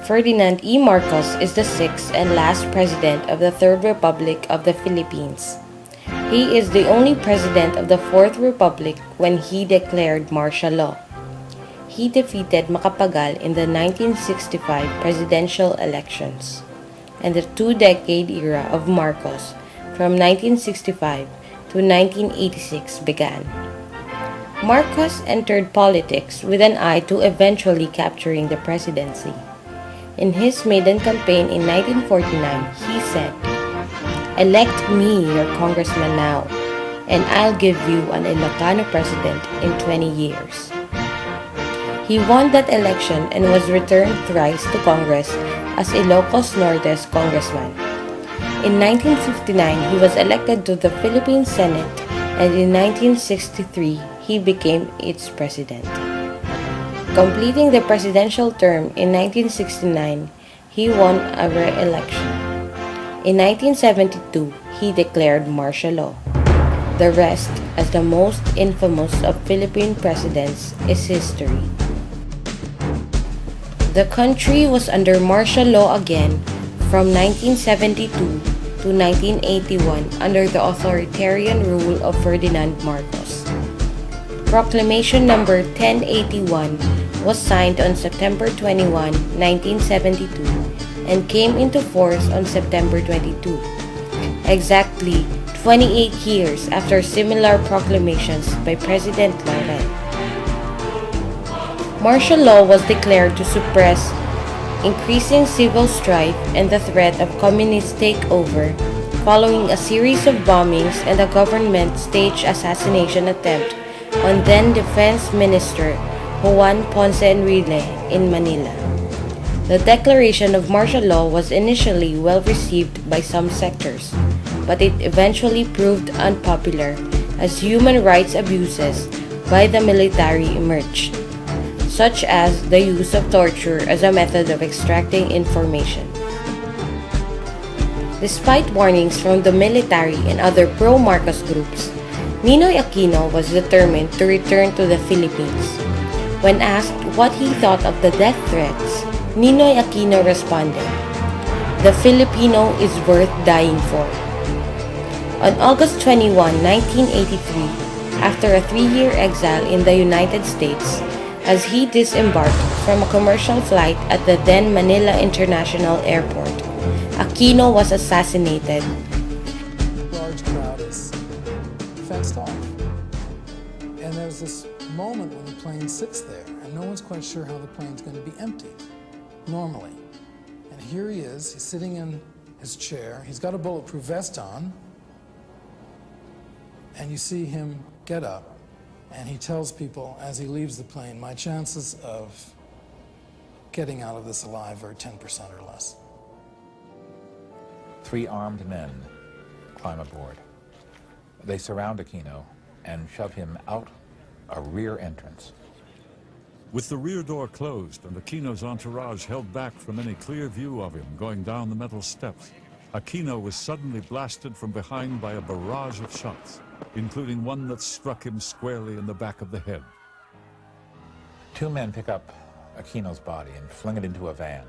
Ferdinand E. Marcos is the sixth and last president of the Third Republic of the Philippines. He is the only president of the Fourth Republic when he declared martial law. He defeated Macapagal in the 1965 presidential elections, and the two-decade era of Marcos from 1965 to 1986 began. Marcos entered politics with an eye to eventually capturing the presidency. In his maiden campaign in 1949, he said, "Elect me your congressman now, and I'll give you an Ilocano president in 20 years." He won that election and was returned thrice to Congress as Ilocos Norte's congressman. In 1959, he was elected to the Philippine Senate, and in 1963, he became its president. Completing the presidential term in 1969, he won a re-election. In 1972, he declared martial law. The rest, as the most infamous of Philippine presidents, is history. The country was under martial law again from 1972 to 1981 under the authoritarian rule of Ferdinand Marcos. Proclamation number 1081 was signed on September 21, 1972 and came into force on September 22, exactly 28 years after similar proclamations by President Loren. Martial law was declared to suppress increasing civil strife and the threat of communist takeover following a series of bombings and a government-staged assassination attempt on then-Defense Minister Juan Ponce Enrile in Manila. The declaration of martial law was initially well received by some sectors, but it eventually proved unpopular as human rights abuses by the military emerged, such as the use of torture as a method of extracting information. Despite warnings from the military and other pro-Marcos groups, Ninoy Aquino was determined to return to the Philippines. When asked what he thought of the death threats, Ninoy Aquino responded, "The Filipino is worth dying for." On August 21, 1983, after a 3-year exile in the United States, as he disembarked from a commercial flight at the then Manila International Airport, Aquino was assassinated. A large crowd is fenced off. And there's this moment when the plane sits there, and no one's quite sure how the plane's going to be emptied, normally. And here he is, he's sitting in his chair, he's got a bulletproof vest on, and you see him get up, and he tells people as he leaves the plane, "My chances of getting out of this alive are 10% or less." 3 armed men climb aboard. They surround Aquino and shove him out a rear entrance. With the rear door closed and Aquino's entourage held back from any clear view of him going down the metal steps, Aquino was suddenly blasted from behind by a barrage of shots, including one that struck him squarely in the back of the head. 2 men pick up Aquino's body and fling it into a van,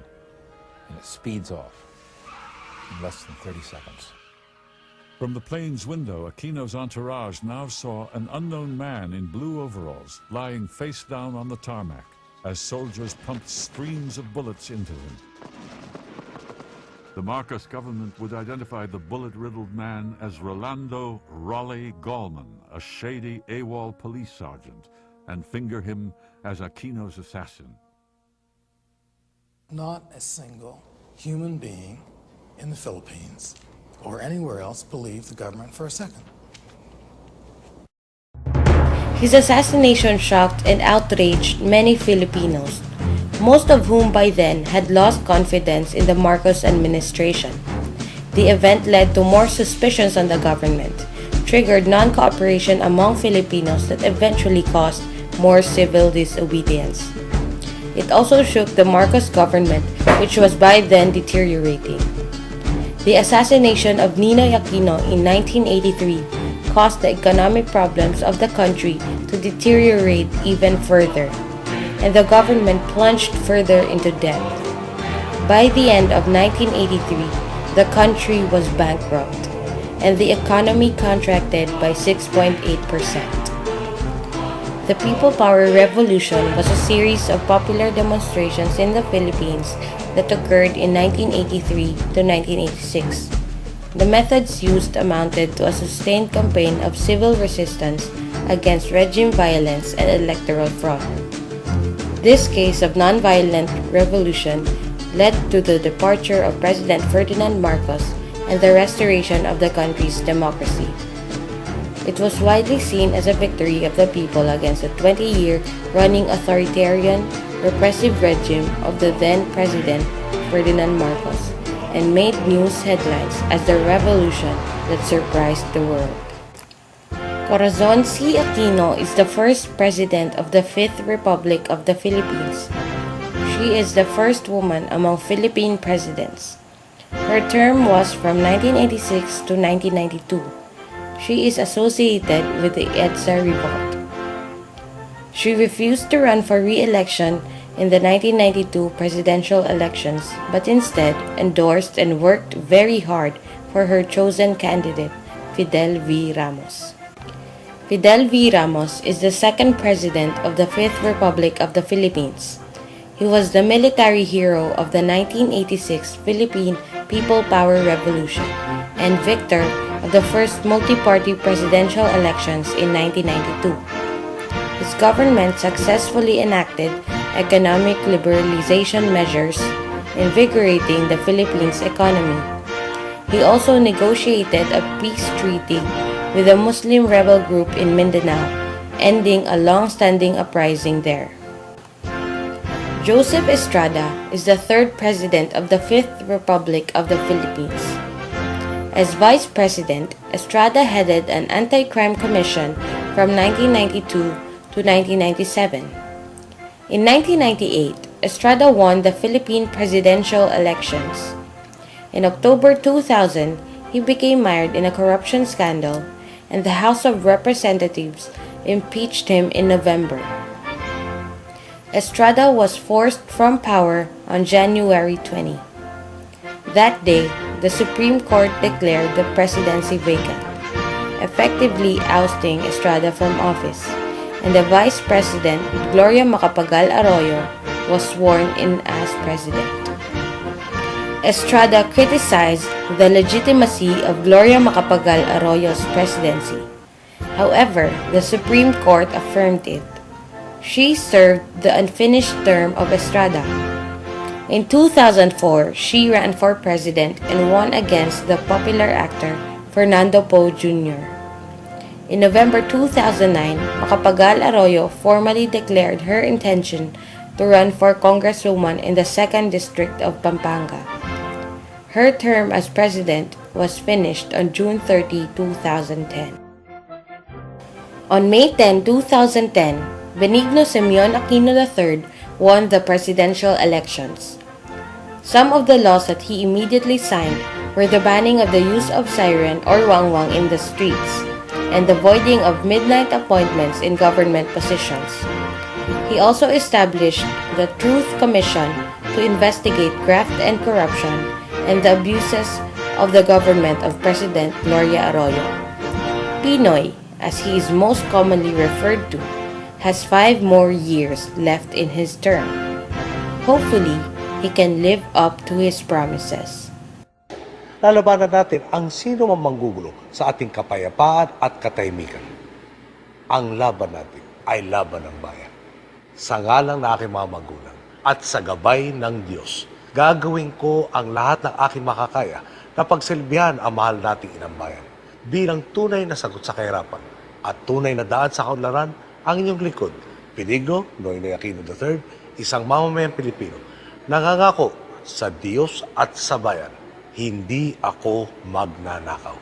and it speeds off in less than 30 seconds. From the plane's window, Aquino's entourage now saw an unknown man in blue overalls lying face down on the tarmac as soldiers pumped streams of bullets into him. The Marcos government would identify the bullet-riddled man as Rolando Raleigh Gallman, a shady AWOL police sergeant, and finger him as Aquino's assassin. Not a single human being in the Philippines or anywhere else believed the government for a second. His assassination shocked and outraged many Filipinos, most of whom by then had lost confidence in the Marcos administration. The event led to more suspicions on the government, triggered non-cooperation among Filipinos that eventually caused more civil disobedience. It also shook the Marcos government, which was by then deteriorating. The assassination of Ninoy Aquino in 1983 caused the economic problems of the country to deteriorate even further, and the government plunged further into debt. By the end of 1983, the country was bankrupt, and the economy contracted by 6.8%. The People Power Revolution was a series of popular demonstrations in the Philippines that occurred in 1983 to 1986. The methods used amounted to a sustained campaign of civil resistance against regime violence and electoral fraud. This case of nonviolent revolution led to the departure of President Ferdinand Marcos and the restoration of the country's democracy. It was widely seen as a victory of the people against the 20-year running authoritarian, repressive regime of the then-President Ferdinand Marcos and made news headlines as the revolution that surprised the world. Corazon C. Aquino is the first president of the Fifth Republic of the Philippines. She is the first woman among Philippine presidents. Her term was from 1986 to 1992. She is associated with the EDSA revolt. She refused to run for re-election in the 1992 presidential elections, but instead endorsed and worked very hard for her chosen candidate, Fidel V. Ramos. Fidel V. Ramos is the second president of the Fifth Republic of the Philippines. He was the military hero of the 1986 Philippine People Power Revolution and victor of the first multi-party presidential elections in 1992. His government successfully enacted economic liberalization measures, invigorating the Philippines' economy. He also negotiated a peace treaty with a Muslim rebel group in Mindanao, ending a long-standing uprising there. Joseph Estrada is the third president of the Fifth Republic of the Philippines. As vice president, Estrada headed an anti-crime commission from 1992 to 1997. In 1998, Estrada won the Philippine presidential elections. In October 2000, he became mired in a corruption scandal, and the House of Representatives impeached him in November. Estrada was forced from power on January 20. That day, the Supreme Court declared the presidency vacant, effectively ousting Estrada from office, and the Vice President, Gloria Macapagal Arroyo, was sworn in as president. Estrada criticized the legitimacy of Gloria Macapagal Arroyo's presidency. However, the Supreme Court affirmed it. She served the unfinished term of Estrada. In 2004, she ran for president and won against the popular actor Fernando Poe Jr. In November 2009, Macapagal Arroyo formally declared her intention to run for congresswoman in the 2nd District of Pampanga. Her term as president was finished on June 30, 2010. On May 10, 2010, Benigno Simeon Aquino III won the presidential elections. Some of the laws that he immediately signed were the banning of the use of siren or wangwang in the streets and the voiding of midnight appointments in government positions. He also established the Truth Commission to investigate graft and corruption and the abuses of the government of President Gloria Arroyo. Pinoy, as he is most commonly referred to, has 5 more years left in his term. Hopefully, he can live up to his promises. Lalabanan natin ang sino mang manggugulo sa ating kapayapaan at katahimikan. Ang laban natin ay laban ng bayan. Sa ngalan ng aking mga magulang at sa gabay ng Diyos, gagawin ko ang lahat ng aking makakaya na pagsilbihan ang mahal nating inang bayan bilang tunay na sagot sa kahirapan at tunay na daan sa kaunlaran. Ang inyong likod, Benigno Noynoy Aquino III, isang mamamayang Pilipino, nangangako sa Diyos at sa bayan, hindi ako magnanakaw.